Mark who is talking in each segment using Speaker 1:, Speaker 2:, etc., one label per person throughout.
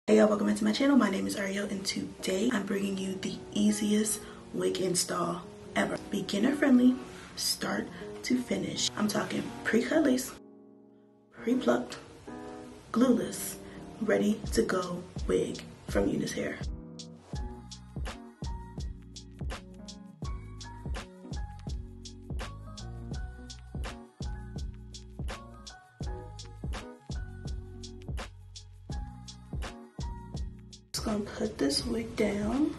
Speaker 1: Hey y'all, welcome back to my channel. My name is Arielle and today I'm bringing you the easiest wig install ever. Beginner friendly, start to finish. I'm talking pre-cut lace, pre-plucked, glueless, ready to go wig from UNice hair. Gonna put this wig down.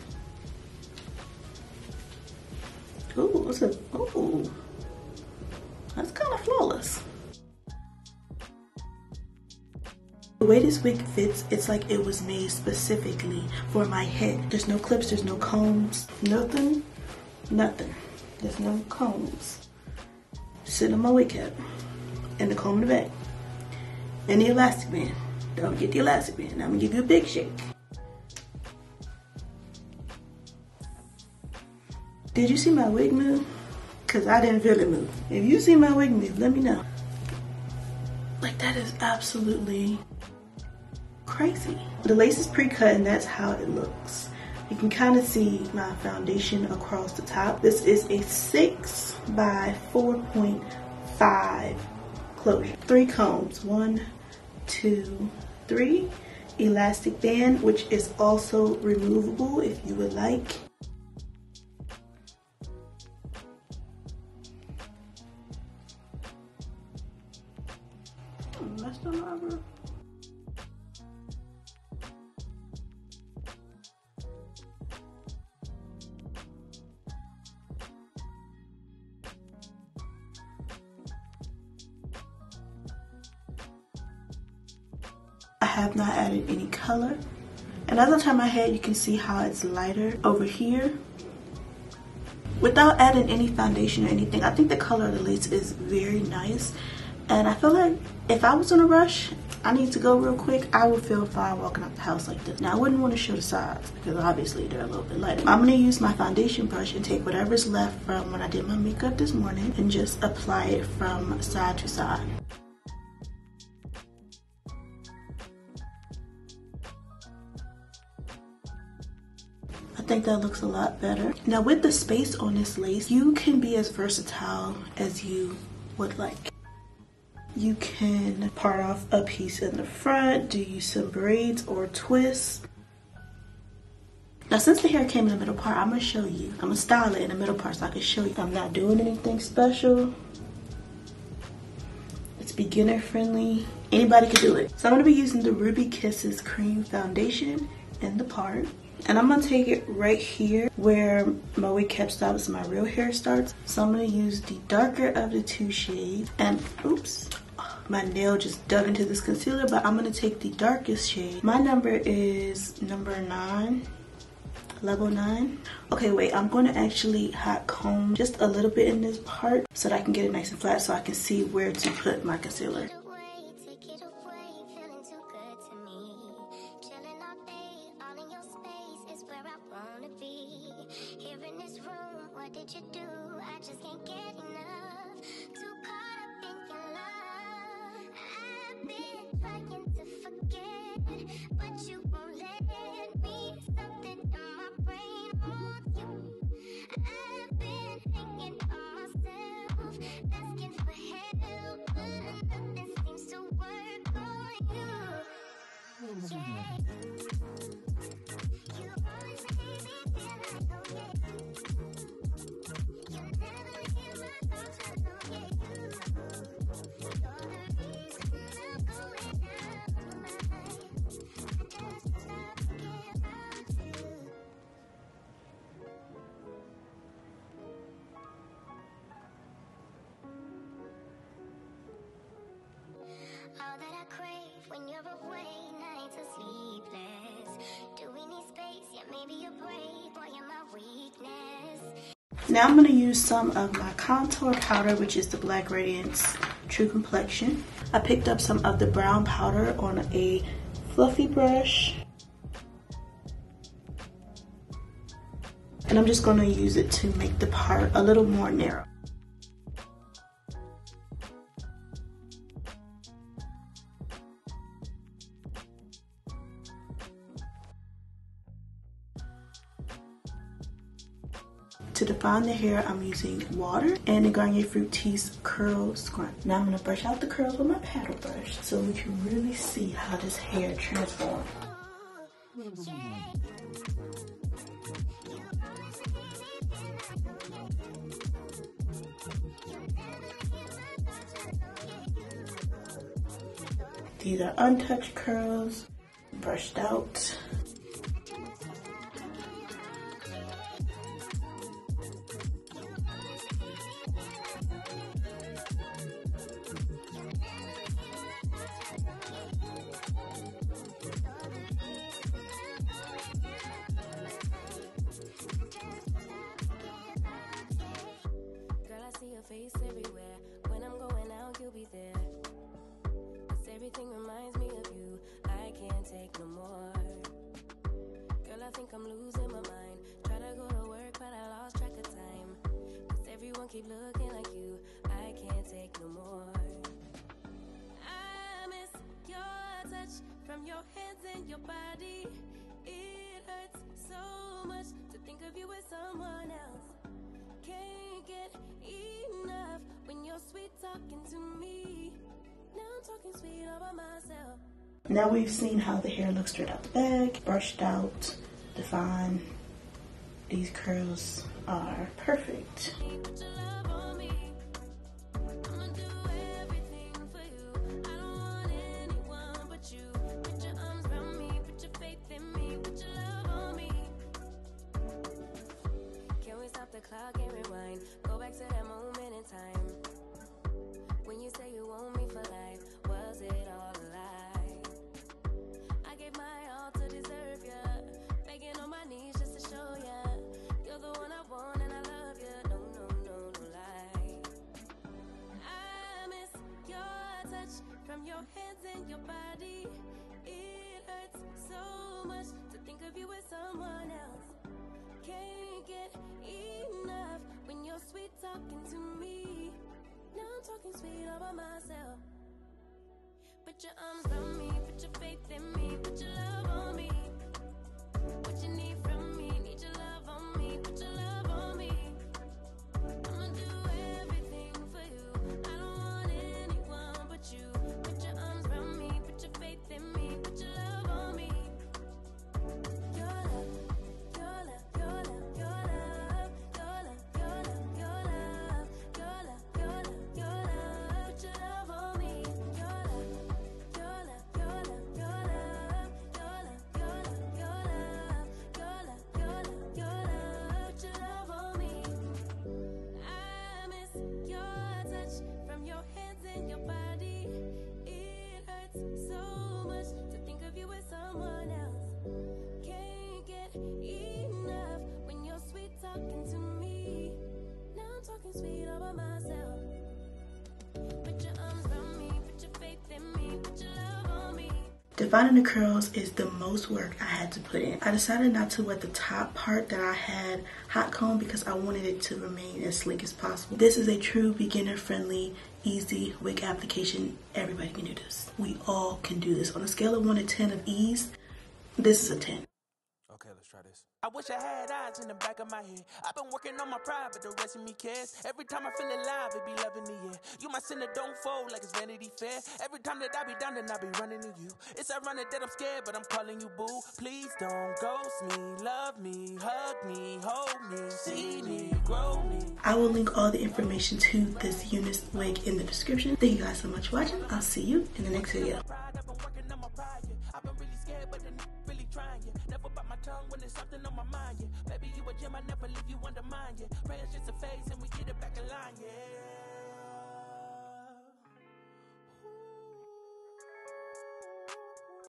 Speaker 1: Ooh, that's kind of flawless. The way this wig fits, it's like it was made specifically for my head. There's no clips, there's no combs, nothing. There's no combs. Sitting on my wig cap and the comb in the back. And the elastic band. Don't forget the elastic band. I'm gonna give you a big shake. Did you see my wig move? Cause I didn't feel it move. If you see my wig move, let me know. Like, that is absolutely crazy. The lace is pre-cut and that's how it looks. You can kind of see my foundation across the top. This is a 6 by 4.5 closure. 3 combs, 1, 2, 3. Elastic band, which is also removable if you would like. I have not added any color, and as I turn my head you can see how it's lighter over here. Without adding any foundation or anything, I think the color of the lace is very nice, and I feel like if I was in a rush, I need to go real quick, I would feel fine walking out the house like this. Now I wouldn't want to show the sides because obviously they're a little bit lighter. I'm going to use my foundation brush and take whatever's left from when I did my makeup this morning and just apply it from side to side. I think that looks a lot better. Now with the space on this lace, you can be as versatile as you would like. You can part off a piece in the front, do you some braids or twists. Now since the hair came in the middle part, I'm gonna show you. I'm gonna style it in the middle part so I can show you. I'm not doing anything special. It's beginner friendly. Anybody can do it. So I'm gonna be using the Ruby Kisses cream foundation in the part. And I'm gonna take it right here where my wig cap stops and my real hair starts. So I'm gonna use the darker of the 2 shades. And oops, my nail just dug into this concealer, but I'm gonna take the darkest shade. My number is number 9, level 9. Okay, wait, I'm gonna actually hot comb just a little bit in this part so that I can get it nice and flat so I can see where to put my concealer.
Speaker 2: All that I crave when you're away, nights are sleepless. Do we need space? Yeah, maybe a break. Boy, you're my weakness.
Speaker 1: Now I'm going to use some of my contour powder, which is the Black Radiance True Complexion. I picked up some of the brown powder on a fluffy brush. And I'm just going to use it to make the part a little more narrow. To define the hair, I'm using water and the Garnier Fructis Curl Scrunch. Now I'm going to brush out the curls with my paddle brush so we can really see how this hair transforms. These are untouched curls, brushed out.
Speaker 2: Face everywhere. When I'm going out, you'll be there. 'Cause everything reminds me of you. I can't take no more. Girl, I think I'm losing my mind. Try to go to work, but I lost track of time. 'Cause everyone keep looking like you. I can't take no more. I miss your touch from your hands and your body. It hurts so much to think of you as someone else. Can't get enough when you're sweet talking to me. Now I'm talking sweet over myself.
Speaker 1: Now we've seen how the hair looks straight out the bag, brushed out, defined. These curls are perfect.
Speaker 2: Put your love on me. I'ma do everything for you. I don't want anyone but you. Put your arms around me, put your faith in me, put your love on me. Can we stop the clock and rewind? Go back to that moment in time. When you say you want me for life, was it all a lie? I gave my all to deserve ya. Begging on my knees just to show ya. You're the one I want and I love ya. No, no, no, no lie. I miss your touch from your hands and your body. It hurts so much to think of you as someone else. Can't get enough when you're sweet talking to me. Now I'm talking sweet over myself. Put your arms around me, put your faith in me, put your love on me. What you need from me, need your love on me, put your love on me. I'ma do everything for you. I don't want anyone but you. Put your arms around me, put your faith in me, put your love on me. Your love, your love, your love, your love, your love, your love, your love, your love, your love, your love. Put your love on me. Your love, your love, your love, your love, your love, your love, your love, your love, your love, your love. Put your love on me. I miss your touch from your hands and your body. It hurts so much to think of you as someone else. Can't get enough when you're sweet talking to me. Now I'm talking sweet over myself. Put your arms around me, put your faith in me, put your love on me.
Speaker 1: Defining the curls is the most work I had to put in. I decided not to wet the top part that I had hot comb because I wanted it to remain as sleek as possible. This is a true beginner friendly, easy wig application. Everybody can do this. We all can do this. On a scale of 1 to 10 of ease, this is a 10.
Speaker 3: Okay, let's try this. I wish I had eyes in the back of my head. I've been working on my pride, but the rest of me cares. Every time I feel alive, it be loving me, yeah. You my sinner, don't fold like it's Vanity Fair. Every time that I be down, then I be running to you. It's ironic that I'm scared, but I'm calling you boo. Please don't ghost me, love me, hug me, hold me, see me, grow me.
Speaker 1: I will link all the information to this UNice wig in the description. Thank you guys so much for watching. I'll see you in the next video.
Speaker 3: I've been working on my pride, yeah. I've been really scared, but then really trying, yeah. Never bite my tongue when there's something on my mind, yeah. Baby, you a gem, I never leave you undermined, yeah. Praying